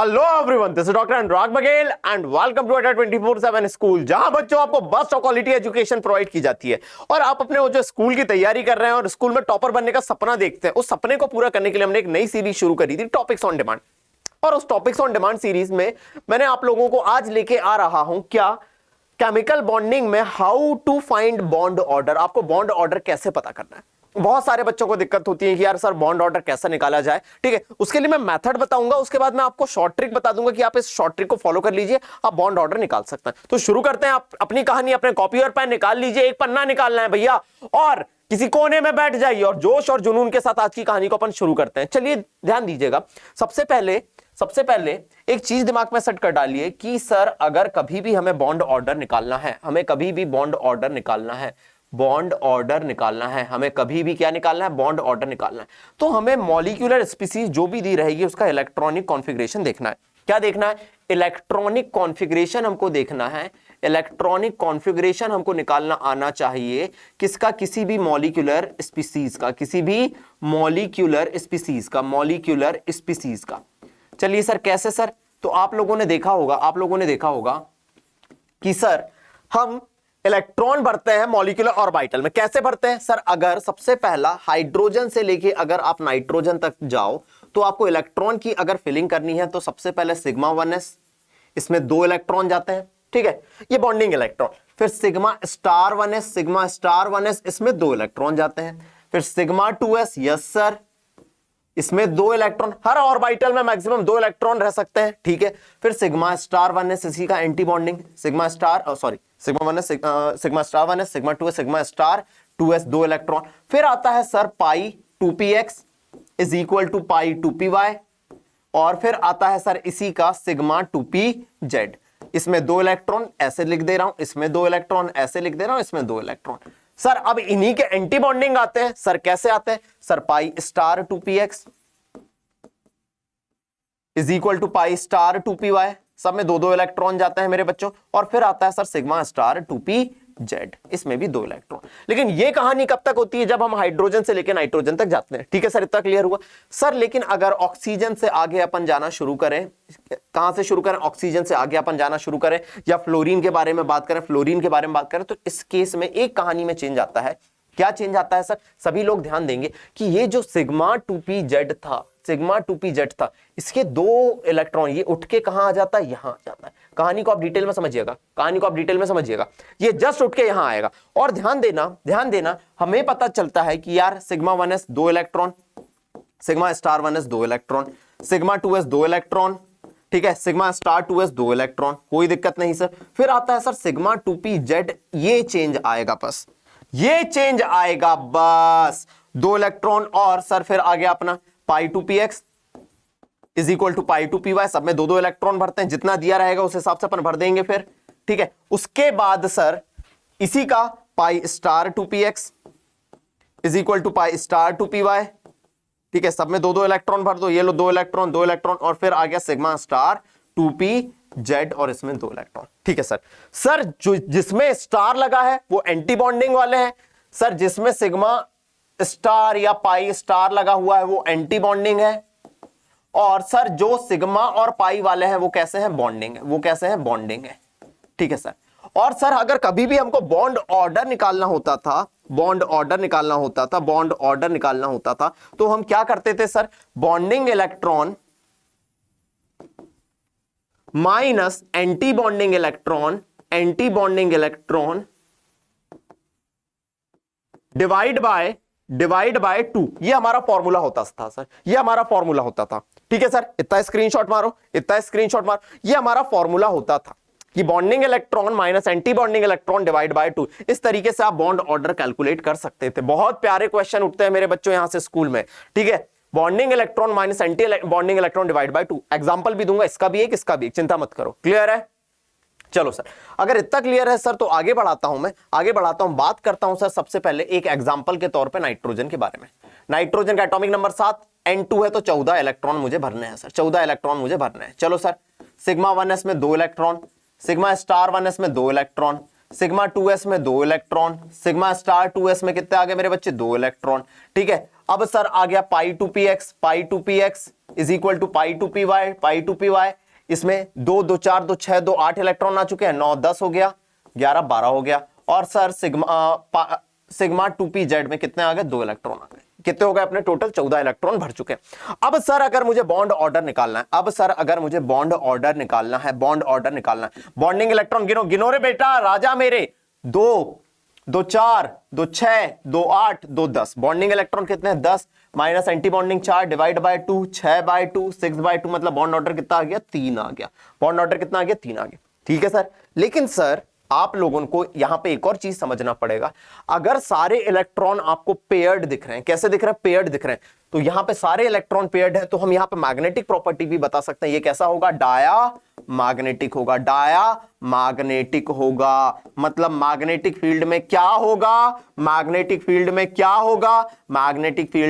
Hello everyone, this is doctor Anurag Baghel and welcome to Adda 24/7 school, जहां बच्चों आपको बेस्ट क्वालिटी एजुकेशन प्रोवाइड की जाती है। और आप अपने वो जो स्कूल की तैयारी कर रहे हैं और स्कूल में टॉपर बनने का सपना देखते हैं, उस सपने को पूरा करने के लिए हमने एक नई सीरीज शुरू करी थी, टॉपिक्स ऑन डिमांड। और उस टॉपिक्स ऑन डिमांड सीरीज में मैंने आप लोगों को आज लेके आ रहा हूं क्या, केमिकल बॉन्डिंग में how to find bond order. आपको बॉन्ड ऑर्डर कैसे पता करना है। बहुत सारे बच्चों को दिक्कत होती है कि यार सर बॉन्ड ऑर्डर कैसे निकाला जाए। ठीक है, उसके लिए मैं मेथड बताऊंगा, उसके बाद मैं आपको शॉर्ट ट्रिक बता दूंगा कि आप इस शॉर्ट ट्रिक को फॉलो कर लीजिए, आप बॉन्ड ऑर्डर निकाल सकते हैं। तो शुरू करते हैं। आप अपनी कहानी अपने कॉपी और पेन निकाल लीजिए, एक पन्ना निकालना है भैया, और किसी कोने में बैठ जाइए और जोश और जुनून के साथ आज की कहानी को अपन शुरू करते हैं। चलिए ध्यान दीजिएगा। सबसे पहले एक चीज दिमाग में सेट कर डालिए कि सर अगर कभी भी हमें बॉन्ड ऑर्डर निकालना है, हमें कभी भी बॉन्ड ऑर्डर निकालना है, बॉन्ड ऑर्डर निकालना है, हमें कभी भी क्या निकालना है, बॉन्ड ऑर्डर निकालना है, तो हमें मॉलिक्यूलर स्पीसीज जो भी दी रहेगी उसका इलेक्ट्रॉनिक कॉन्फ़िगरेशन देखना है। क्या देखना है? इलेक्ट्रॉनिक कॉन्फ़िगरेशन हमको देखना है। इलेक्ट्रॉनिक कॉन्फ़िगरेशन हमको निकालना आना चाहिए किसका? किसी भी मॉलिक्यूलर स्पीसीज का, किसी भी मॉलिक्यूलर स्पीसीज का, मॉलिक्यूलर स्पीसीज का। चलिए सर कैसे सर? तो आप लोगों ने देखा होगा कि सर हम इलेक्ट्रॉन भरते हैं मॉलिक्यूलर ऑर्बिटल में। कैसे भरते हैं सर? अगर सबसे पहला हाइड्रोजन से लेके अगर आप नाइट्रोजन तक जाओ तो आपको इलेक्ट्रॉन की अगर फिलिंग करनी है तो सबसे पहले सिग्मा 1s, इसमें 2 इलेक्ट्रॉन जाते हैं। ठीक है, ये बॉन्डिंग इलेक्ट्रॉन। फिर सिग्मा स्टार 1s, इसमें 2 इलेक्ट्रॉन जाते हैं। फिर सिग्मा 2s, यस सर, इसमें 2 इलेक्ट्रॉन। हर ऑर्बिटल में मैक्सिमम 2 इलेक्ट्रॉन रह सकते हैं। ठीक है, फिर सिग्मा स्टार 1s, इसी का anti bonding, sigma star 1s, sigma star 1s, sigma 2s, sigma star 2s, 2 electron. फिर आता है sir pi 2px is equal to pi 2py, और फिर आता है सर इसी का सिग्मा 2pz, इसमें 2 इलेक्ट्रॉन ऐसे लिख दे रहा हूं, इसमें 2 इलेक्ट्रॉन ऐसे लिख दे रहा हूं, इसमें 2 इलेक्ट्रॉन। सर अब इन्हीं के एंटी बॉन्डिंग आते हैं। सर कैसे आते हैं? Sir pi star 2px is equal to pi star 2py, सब में 2 इलेक्ट्रॉन जाते हैं मेरे बच्चों। और फिर आता है सर सिग्मा स्टार 2pz, इसमें भी 2 इलेक्ट्रॉन। लेकिन ये कहानी कब तक होती है? जब हम हाइड्रोजन से लेकर नाइट्रोजन तक जाते हैं। ठीक है सर, इतना क्लियर हुआ सर। लेकिन अगर ऑक्सीजन से आगे अपन जाना शुरू करें, कहां से शुरू करें? ऑक्सीजन से आगे अपन जाना शुरू करें, या फ्लोरीन के बारे में बात करें, तो इस केस में एक कहानी में चेंज आता है। क्या चेंज आता है सर? सभी लोग ध्यान देंगे कि ये जो सिग्मा 2pz था, इसके 2 इलेक्ट्रॉन ये उठ के कहां आ जाता है? यहां आ जाता है। कहानी को आप डिटेल में समझिएगा, ये जस्ट उठ के यहां आएगा। और ध्यान देना, हमें पता चलता है कि यार sigma 1s 2 electron, sigma star 1s 2 electron, sigma 2s 2 electron. ठीक है, सिग्मा स्टार 2s 2 इलेक्ट्रॉन, कोई दिक्कत नहीं सर। फिर आता है सर सिग्मा 2pz, ये चेंज आएगा, बस ये चेंज आएगा, बस 2 इलेक्ट्रॉन। और सर फिर आ गया अपना pi 2px is equal to pi 2py, सब में 2 इलेक्ट्रॉन भरते हैं, जितना दिया रहेगा उस हिसाब से अपन भर देंगे फिर। ठीक है, उसके बाद सर इसी का pi star 2px is equal to pi star 2py। ठीक है, सब में 2 इलेक्ट्रॉन भर दो, ये लो 2 इलेक्ट्रॉन, और फिर आ गया सिग्मा स्टार 2pz, और इसमें 2 इलेक्ट्रॉन। ठीक है सर जो जिसमें स्टार लगा है वो एंटी बॉन्डिंग वाले हैं। सर जिसमें सिग्मा स्टार या पाई स्टार लगा हुआ है वो एंटी बॉन्डिंग है। और सर जो सिग्मा और पाई वाले हैं वो कैसे हैं? बॉन्डिंग है। ठीक है सर। और सर अगर कभी भी हमको बॉन्ड ऑर्डर निकालना होता था, तो हम क्या करते थे sir? Bonding electron minus anti bonding electron divide by 2, ये हमारा फॉर्मूला होता था सर, ये हमारा फॉर्मूला होता था। ठीक है सर, इतना स्क्रीनशॉट मारो, ये हमारा फॉर्मूला होता था कि bonding electron minus anti bonding electron divide by 2। इस तरीके से आप बॉन्ड ऑर्डर कैलकुलेट कर सकते थे। बहुत प्यारे क्वेश्चन उठते हैं मेरे बच्चों यहां से स्कूल में। ठीक है, bonding electron minus anti bonding electron divide by 2। Example भी दूंगा, इसका भी एक, चिंता मत करो। क्लियर है? चलो सर, अगर इतना क्लियर है सर तो आगे बढ़ाता हूं, बात करता हूं सर सबसे पहले एक एग्जांपल के तौर पे नाइट्रोजन के बारे में। नाइट्रोजन का एटॉमिक नंबर 7, N2 है, तो 14 इलेक्ट्रॉन मुझे भरने हैं सर, 14 इलेक्ट्रॉन मुझे भरने हैं। चलो सर, सिग्मा 1s में 2 इलेक्ट्रॉन, सिग्मा स्टार 1s में 2 इलेक्ट्रॉन, सिग्मा 2s में 2 इलेक्ट्रॉन, सिग्मा स्टार 2s में कितने आ गए मेरे बच्चे? 2 इलेक्ट्रॉन। ठीक है, अब सर आ गया pi two p x is equal to pi two p y. इसमें 2 2 4 2 6 2 8 इलेक्ट्रॉन आ चुके हैं, 9 10 हो गया, 11 12 हो गया। और सर सिग्मा 2p z में कितने आ गए? 2 इलेक्ट्रॉन आ गए। कितने हो गए अपने? टोटल 14 इलेक्ट्रॉन भर चुके हैं। अब सर अगर मुझे बॉन्ड ऑर्डर निकालना है, बॉन्डिंग इलेक्ट्रॉन गिनो रे बेटा राजा मेरे। 2 2 4 2 6 2 8 2 10। बॉन्डिंग इलेक्ट्रॉन कितने हैं? 10 minus anti bonding 4 divide by 2 6/2 6/2 मतलब बॉन्ड ऑर्डर कितना आ गया? 3 आ गया। बॉन्ड ऑर्डर कितना आ गया? 3 आ गया। ठीक है सर। लेकिन सर आप लोगों को यहां पे एक और चीज समझना पड़ेगा। अगर सारे इलेक्ट्रॉन आपको पेयर्ड दिख रहे हैं, कैसे दिख रहे हैं? पेयर्ड दिख रहे हैं, तो यहां पे सारे इलेक्ट्रॉन पेयर्ड है, तो हम यहां पे मैग्नेटिक प्रॉपर्टी भी बता सकते हैं। ये कैसा होगा? डाया मैग्नेटिक होगा। मतलब मैग्नेटिक फील्ड में क्या होगा? मैग्नेटिक फील्ड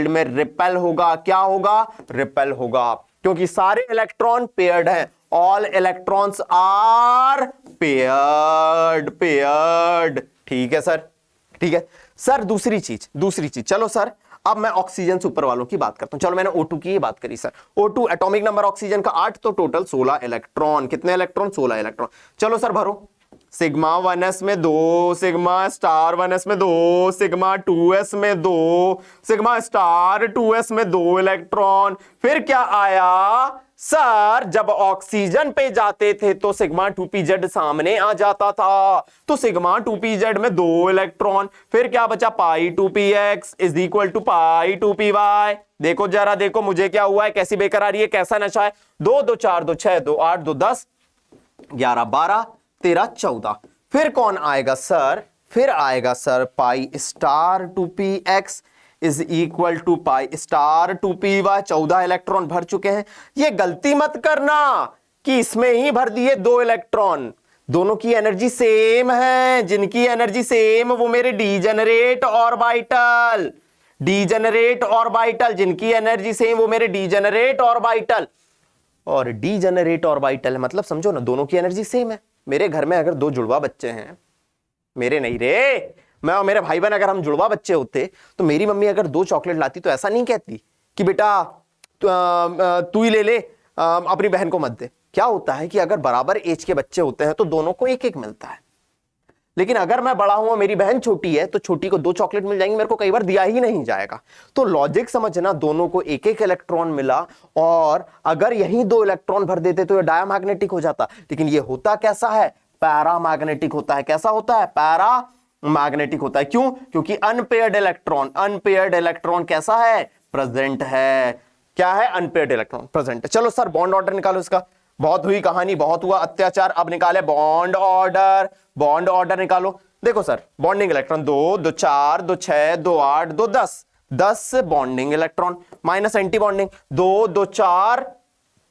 में रिपेल होगा। क्या होगा? रिपेल होगा, क्योंकि सारे इलेक्ट्रॉन पेयर्ड हैं। All electrons are paired. ठीक है सर, ठीक है सर। दूसरी चीज चलो सर, अब मैं ऑक्सीजन से ऊपर वालों की बात करता हूं। चलो मैंने O2 की बात करी sir. O2 atomic number oxygen का 8, तो टोटल 16 इलेक्ट्रॉन। कितने इलेक्ट्रॉन? 16 इलेक्ट्रॉन। चलो सर भरो। सिग्मा 1s में 2, सिग्मा स्टार 1s में 2, सिग्मा 2s में 2, सिग्मा स्टार 2s में 2 इलेक्ट्रॉन। फिर क्या आया सर? जब ऑक्सीजन पे जाते थे तो सिग्मा 2pz सामने आ जाता था, तो सिग्मा 2pz में 2 इलेक्ट्रॉन। फिर क्या बचा? Pi 2px is equal to pi 2py। देखो जरा, देखो मुझे क्या हुआ है, कैसी बेकरारी है, कैसा नशा है। 2 2 4 2 6 2 8 2 10 11 12 13 14। फिर कौन आएगा सर? फिर आएगा sir pi star 2px is equal to pi star 2py। 14 electron भर चुके हैं। ये गलती मत करना कि इसमें ही भर दिए 2 इलेक्ट्रॉन। दोनों की एनर्जी सेम है। जिनकी एनर्जी सेम वो मेरे डीजेनरेट ऑर्बिटल। जिनकी एनर्जी सेम वो मेरे डीजेनरेट ऑर्बिटल। और डीजेनरेट ऑर्बिटल मतलब समझो ना, दोनों की एनर्जी सेम है। मेरे घर में अगर 2 जुड़वा बच्चे हैं, मेरे नहीं रे, मैं और मेरे भाई बहन अगर हम जुड़वा बच्चे होते, तो मेरी मम्मी अगर 2 चॉकलेट लाती तो ऐसा नहीं कहती कि बेटा तू ही ले ले, अपनी बहन को मत दे। क्या होता है कि अगर बराबर एज के बच्चे होते हैं तो दोनों को एक एक मिलता है। लेकिन अगर मैं बड़ा हूं और मेरी बहन छोटी है, तो छोटी को 2 चॉकलेट मिल जाएंगी, मेरे को कई बार दिया ही नहीं जाएगा। तो लॉजिक समझना, दोनों को एक एक इलेक्ट्रॉन मिला, और अगर यही 2 इलेक्ट्रॉन भर देते तो ये डायमैग्नेटिक हो जाता। लेकिन ये होता कैसा है? पैरामैग्नेटिक होता है। कैसा होता है? पैरामैग्नेटिक होता है। क्यों? क्योंकि अनपेयर्ड इलेक्ट्रॉन कैसा है? प्रेजेंट है। क्या है? अनपेयर्ड इलेक्ट्रॉन प्रेजेंट है। चलो सर बॉन्ड ऑर्डर निकालो इसका। बहुत हुई कहानी, बहुत हुआ अत्याचार, अब निकाले बॉन्ड ऑर्डर निकालो। देखो sir, bonding electron 2 2 4 2 6 2 8 2 10 bonding electron, minus anti bonding 2 2 4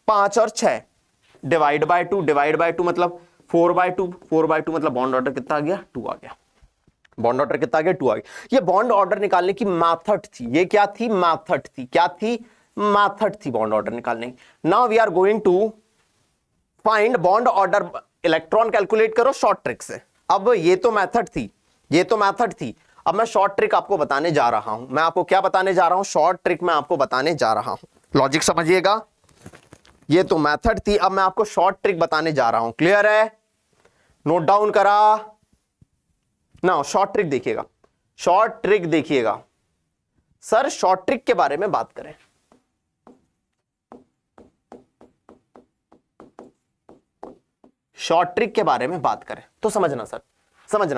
5 और 6 डिवाइड बाय 2 मतलब 4/2 मतलब बॉन्ड ऑर्डर कितना आ गया? 2 आ गया। बॉन्ड ऑर्डर कितना आ गया? 2 आ गया। ये बॉन्ड ऑर्डर निकालने की मेथड थी। ये क्या थी? मेथड थी। क्या थी? मेथड थी बॉन्ड ऑर्डर निकालने की। Now we are going to find bond order. Electron calculate करो शॉर्ट ट्रिक से। अब ये तो मेथड थी, अब मैं शॉर्ट ट्रिक आपको बताने जा रहा हूं। मैं आपको क्या बताने जा रहा हूं? शॉर्ट ट्रिक मैं आपको बताने जा रहा हूं। लॉजिक समझिएगा। ये तो मेथड थी, अब मैं आपको शॉर्ट ट्रिक बताने जा रहा हूं। क्लियर है? नोट डाउन करा ना? शॉर्ट ट्रिक देखिएगा। सर शॉर्ट ट्रिक के बारे में बात करें। शॉर्ट ट्रिक के बारे में बात करें तो समझना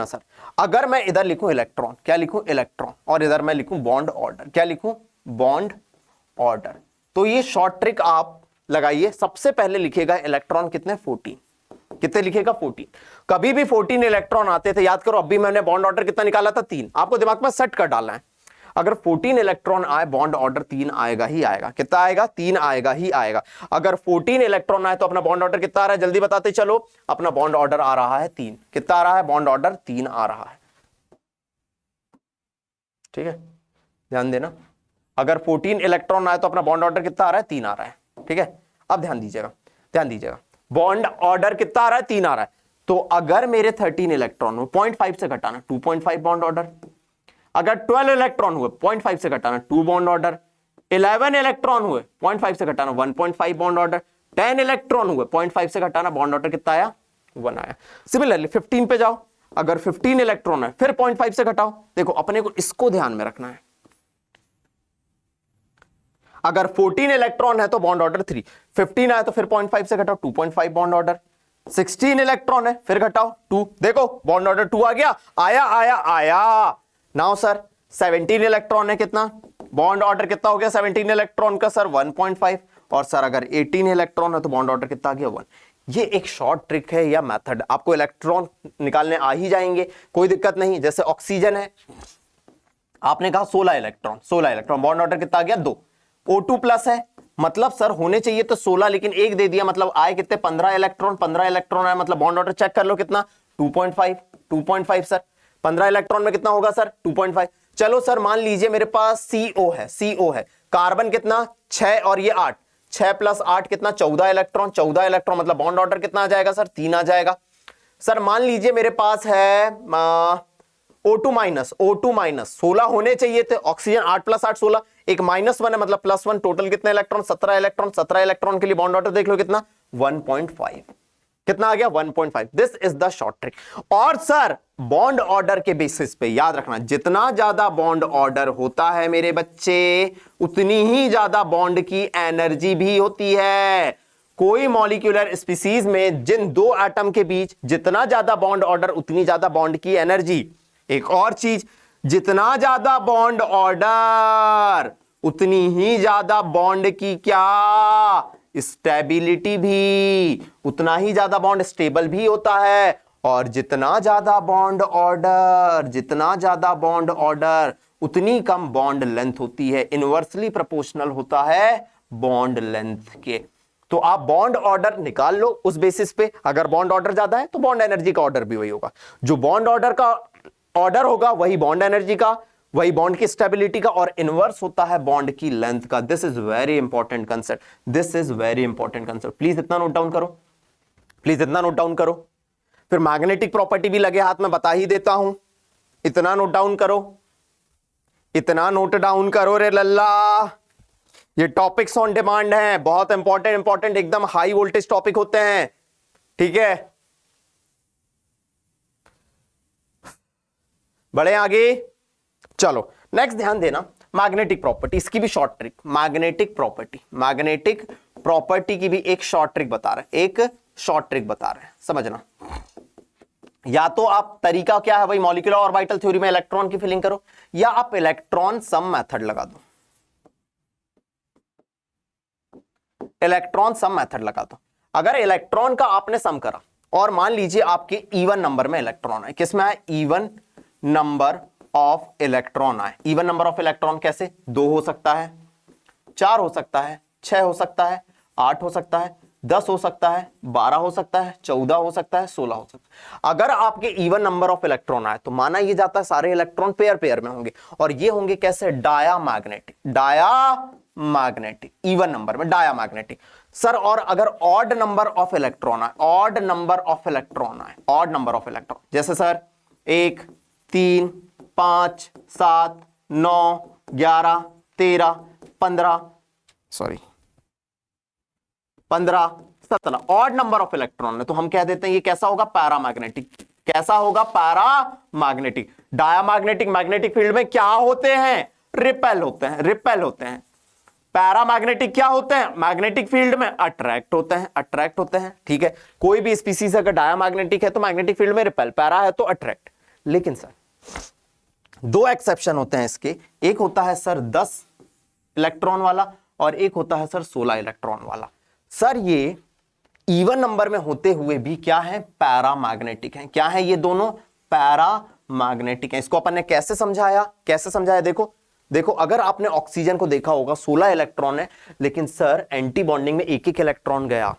सर, अगर मैं इधर लिखूं इलेक्ट्रॉन, क्या लिखूं? इलेक्ट्रॉन, और इधर मैं लिखूं बॉन्ड ऑर्डर, क्या लिखूं? Bond order. तो ये शॉर्ट ट्रिक आप लगाइए। सबसे पहले लिखिएगा इलेक्ट्रॉन कितने? 14। कितने लिखेगा? 14। कभी भी 14 इलेक्ट्रॉन आते थे, याद करो, अभी मैंने बॉन्ड ऑर्डर कितना निकाला था? 3। आपको दिमाग में सेट कर डालना है। अगर 14 इलेक्ट्रॉन आए, बॉन्ड ऑर्डर 3 आएगा ही आएगा। कितना आएगा? 3 आएगा ही आएगा। अगर 14 इलेक्ट्रॉन आए तो अपना बॉन्ड ऑर्डर कितना आ रहा है? जल्दी बताते चलो। अपना बॉन्ड ऑर्डर आ रहा है 3। कितना आ रहा है? बॉन्ड ऑर्डर 3 आ रहा है। ठीक है, ध्यान देना। अगर 14 इलेक्ट्रॉन आए तो अपना बॉन्ड ऑर्डर कितना आ रहा है? 3 आ रहा है। ठीक है, अब ध्यान दीजिएगा। बॉन्ड ऑर्डर कितना आ रहा है? 3 आ रहा है। तो अगर मेरे 13 इलेक्ट्रॉन हो, 0.5 से घटाना, 2.5 बॉन्ड ऑर्डर। अगर 12 इलेक्ट्रॉन हुए 0.5 से घटाना 2 बॉन्ड ऑर्डर, 11 इलेक्ट्रॉन हुए 0.5 से घटाना 1.5 बॉन्ड ऑर्डर, 10 इलेक्ट्रॉन हुए 0.5 से घटाना बॉन्ड ऑर्डर कितना आया 1 आया। सिमिलरली 15 पे जाओ, अगर 15 इलेक्ट्रॉन है फिर 0.5 से घटाओ। देखो अपने को इसको ध्यान में रखना है। अगर 14 इलेक्ट्रॉन है तो बॉन्ड ऑर्डर 3, 15 आया तो फिर 0.5 से घटाओ 2.5 बॉन्ड ऑर्डर, 16 इलेक्ट्रॉन है फिर घटाओ 2, देखो बॉन्ड ऑर्डर 2 आ गया, आया आया आया। नाउ सर 17 इलेक्ट्रॉन है, कितना बॉन्ड ऑर्डर कितना हो गया 17 इलेक्ट्रॉन का सर 1.5, और सर अगर 18 इलेक्ट्रॉन है तो बॉन्ड ऑर्डर कितना आ गया 1। ये एक शॉर्ट ट्रिक है या मेथड, आपको इलेक्ट्रॉन निकालने आ ही जाएंगे, कोई दिक्कत नहीं। जैसे ऑक्सीजन है, आपने कहा 16 इलेक्ट्रॉन, बॉन्ड ऑर्डर कितना आ गया 2, O2 प्लस है, मतलब सर होने चाहिए तो 16 लेकिन एक दे दिया, मतलब आए कितने 15 इलेक्ट्रॉन आए, मतलब बॉन्ड ऑर्डर चेक कर लो कितना 2.5 सर 15 इलेक्ट्रॉन में कितना होगा सर 2.5। चलो सर मान लीजिए मेरे पास CO है, कार्बन कितना 6 और ये 8, 6 प्लस 8 कितना 14 इलेक्ट्रॉन, मतलब बॉन्ड ऑर्डर कितना आ जाएगा सर 3 आ जाएगा। सर मान लीजिए मेरे पास है O2 माइनस 16 होने चाहिए थे, ऑक्सीजन 8 प्लस 8 16, एक -1 है मतलब +1, टोटल कितने इलेक्ट्रॉन 17 इलेक्ट्रॉन के लिए बॉन्ड ऑर्डर देख लो कितना 1.5, कितना आ गया 1.5। This is the short trick. और सर बॉन्ड ऑर्डर के बेसिस पे याद रखना, जितना ज्यादा बॉन्ड ऑर्डर होता है मेरे बच्चे उतनी ही ज्यादा बॉन्ड की एनर्जी भी होती है। कोई मॉलिक्यूलर स्पीसीज में जिन दो एटम के बीच जितना ज्यादा बॉन्ड ऑर्डर उतनी ज्यादा बॉन्ड की एनर्जी। एक और चीज, जितना ज्यादा बॉन्ड ऑर्डर उतनी ही ज्यादा बॉन्ड की क्या स्टेबिलिटी भी, उतना ही ज्यादा बॉन्ड स्टेबल भी होता है। और जितना ज्यादा बॉन्ड ऑर्डर उतनी कम बॉन्ड लेंथ होती है, इनवर्सली प्रोपोर्शनल होता है बॉन्ड लेंथ के। तो आप बॉन्ड ऑर्डर निकाल लो उस बेसिस पे, अगर बॉन्ड ऑर्डर ज्यादा है तो बॉन्ड एनर्जी का ऑर्डर भी वही होगा, जो बॉन्ड ऑर्डर का ऑर्डर होगा वही बॉन्ड एनर्जी का, वही बॉन्ड की स्टेबिलिटी का, और इनवर्स होता है बॉन्ड की लेंथ का। This is very important concept, please इतना नोट डाउन करो, फिर मैग्नेटिक प्रॉपर्टी भी लगे हाथ में बता ही देता हूं, इतना नोट डाउन करो रे लल्ला। ये टॉपिक्स ऑन डिमांड हैं, बहुत इंपॉर्टेंट एकदम हाई वोल्टेज टॉपिक होते हैं, ठीक है। बढ़े आगे, चलो नेक्स्ट ध्यान देना मैग्नेटिक प्रॉपर्टी, इसकी भी शॉर्ट ट्रिक, मैग्नेटिक प्रॉपर्टी की भी एक शॉर्ट ट्रिक बता रहे हैं, समझना। या तो आप तरीका क्या है भाई, मॉलिक्यूलर ऑर्बिटल थ्योरी में इलेक्ट्रॉन की फिलिंग करो, या आप इलेक्ट्रॉन सम मेथड लगा दो, अगर इलेक्ट्रॉन का आपने सम करा और मान लीजिए आपके इवन नंबर में इलेक्ट्रॉन है, किसमें है इवन नंबर ऑफ इलेक्ट्रॉन आए। इवन नंबर ऑफ इलेक्ट्रॉन कैसे, 2 हो सकता है, 4 हो सकता है, 6 हो सकता है, 8 हो सकता है, 10 हो सकता है, 12 हो सकता है, 14 हो सकता है, 16 हो सकता है। अगर आपके इवन नंबर ऑफ इलेक्ट्रॉन आए तो माना ये जाता है सारे इलेक्ट्रॉन पेयर में होंगे, और ये होंगे कैसे डायामैग्नेटिक, इवन नंबर में डायामैग्नेटिक। सर और अगर ऑड नंबर ऑफ इलेक्ट्रॉन आए, जैसे sir 1 3 5 7 9 11 13 15 17 odd number of electron है, तो हम कह देते हैं ये कैसा होगा पैरामैग्नेटिक। डायामैग्नेटिक मैग्नेटिक फील्ड में क्या होते हैं, रिपेल होते हैं। पैरामैग्नेटिक क्या होते हैं, मैग्नेटिक फील्ड में अट्रैक्ट होते हैं, ठीक है। कोई भी स्पीसीज अगर डायामैग्नेटिक है तो मैग्नेटिक फील्ड में रिपेल, पैरा है तो अट्रैक्ट। लेकिन सर 2 एक्सेप्शन होते हैं इसके, एक होता है सर 10 इलेक्ट्रॉन वाला और एक होता है सर 16 इलेक्ट्रॉन वाला। सर ये इवन नंबर में होते हुए भी क्या है, पैरामैग्नेटिक है। क्या है ये दोनों, पैरामैग्नेटिक है। इसको अपन ने कैसे समझाया, देखो अगर आपने ऑक्सीजन को देखा होगा 16 इलेक्ट्रॉन है, लेकिन सर एंटी बॉन्डिंग में एक इलेक्ट्रॉन गया,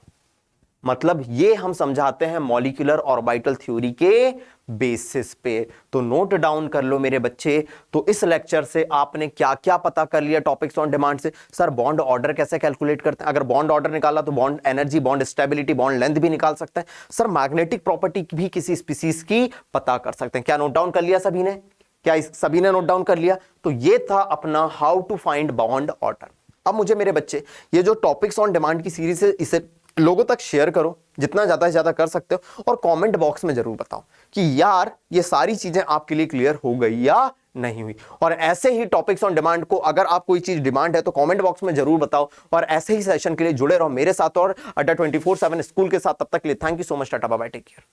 मतलब ये हम समझाते हैं मॉलिक्यूलर ऑर्बिटल थ्योरी के बेसिस पे। तो नोट डाउन कर लो मेरे बच्चे। तो इस लेक्चर से आपने क्या क्या पता कर लिया टॉपिक्स ऑन डिमांड से। सर बॉन्ड ऑर्डर कैसे कैलकुलेट करते हैं, अगर बॉन्ड ऑर्डर निकाला तो bond energy, bond stability, bond length भी निकाल सकते हैं। सर मैग्नेटिक प्रॉपर्टी भी किसी स्पीसीज की पता कर सकते हैं। क्या नोट डाउन कर लिया सभी ने, क्या सभी ने नोट डाउन कर लिया? तो ये था अपना how to find bond order. अब मुझे मेरे बच्चे ये जो टॉपिक्स ऑन डिमांड की सीरीज है इसे लोगों तक शेयर करो, जितना ज्यादा से ज्यादा कर सकते हो, और कमेंट बॉक्स में जरूर बताओ कि यार ये सारी चीजें आपके लिए क्लियर हो गई या नहीं हुई। और ऐसे ही टॉपिक्स ऑन डिमांड को अगर आप कोई चीज डिमांड है तो कमेंट बॉक्स में जरूर बताओ, और ऐसे ही सेशन के लिए जुड़े रहो मेरे साथ और अड्डा 24/7 स्कूल के साथ। तब तक के लिए thank you so much, tata bye bye, take care.